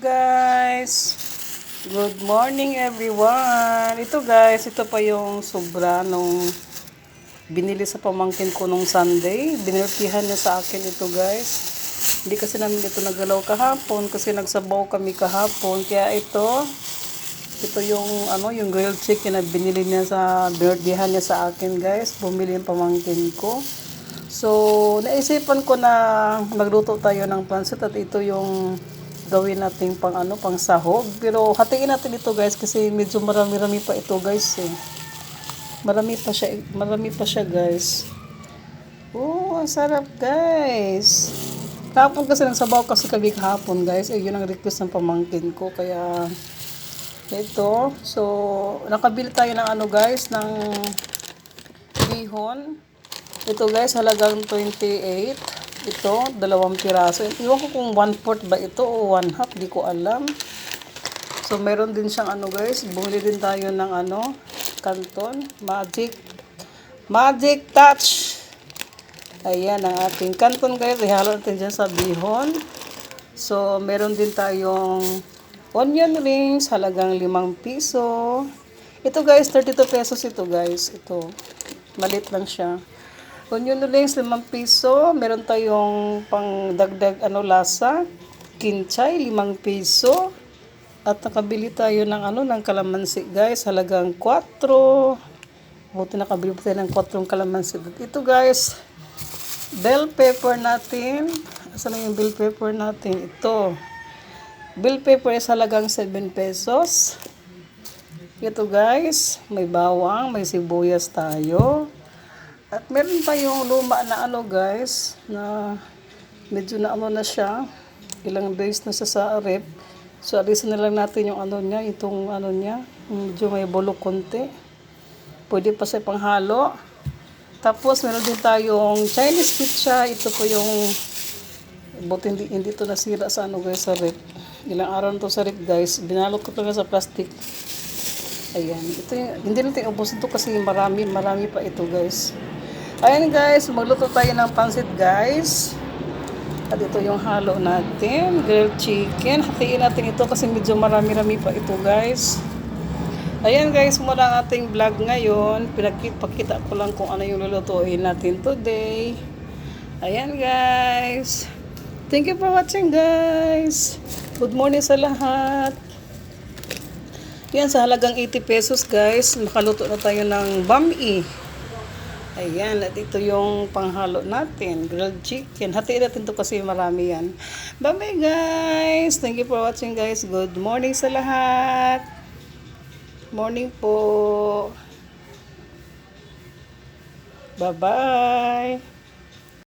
guys! Good morning everyone! Ito guys, ito pa yung sobra nung binili sa pamangkin ko nung Sunday. Biniltihan niya sa akin ito guys. Hindi kasi namin ito nagalaw kahapon kasi nagsabaw kami kahapon. Kaya ito yung yung grilled chicken na binili niya biniltihan niya sa akin guys. Bumili yung pamangkin ko. So, naisipan ko na magluto tayo ng pansit at ito yung gawin natin pang sahog. Pero hatiin natin ito guys kasi medyo marami-rami pa ito guys eh. Marami pa siya guys. Oh, ang sarap guys. Kahapon kasi nagsabaw kasi kami kahapon guys. Yun ang request ng pamangkin ko kaya ito. So, nakabili tayo ng guys, ng bihon. Ito guys, halagang 28. Ito, 2 piraso. Iwan ko kung 1/4 ba ito o 1/2, di ko alam. So, meron din siyang guys. Bumili din tayo ng Canton. Magic Touch. Ayan ang ating Canton guys. Ihalo natin dyan sa bihon. So, meron din tayong onion rings. Halagang 5 piso. Ito guys, 32 pesos ito guys. Ito, malit lang siya. Onion rings, 5 piso. Meron tayong pang dagdag lasa. Kinchay, 5 piso. At nakabili tayo ng kalamansi guys. Halagang 4. Buti nakabili tayo ng 4 kalamansi. Ito guys, bell pepper natin. Asan na yung bell pepper natin? Ito. Bell pepper is halagang 7 pesos. Ito guys, may bawang, may sibuyas tayo. At meron tayong luma na guys, na medyo na na siya. Ilang days na sa rep. So alisin na lang natin yung niya, itong niya, medyo may bulok konti. Pwede pa sa panghalo. Tapos meron din tayong Chinese pizza. Ito po yung buti hindi to nasira sa guys sa rep. Ilang araw na to sa rep guys. Binalot ko talaga sa plastic. Ayan, ito hindi natin ubusin to kasi marami pa ito guys. Ayan guys, magluto tayo ng pansit guys. At ito yung halo natin, grilled chicken. Hatiin natin ito kasi medyo marami-rami pa ito guys. Ayan guys, muna ang ating vlog ngayon. Pakita ko lang kung ano yung lulutuin natin today. Ayan guys. Thank you for watching guys. Good morning sa lahat. Yan, sa halagang 80 pesos guys, makaluto na tayo ng bami. Ayan, at ito yung panghalo natin, grilled chicken. Hatiin natin to kasi marami yan. Bye-bye guys! Thank you for watching guys. Good morning sa lahat. Morning po. Bye-bye!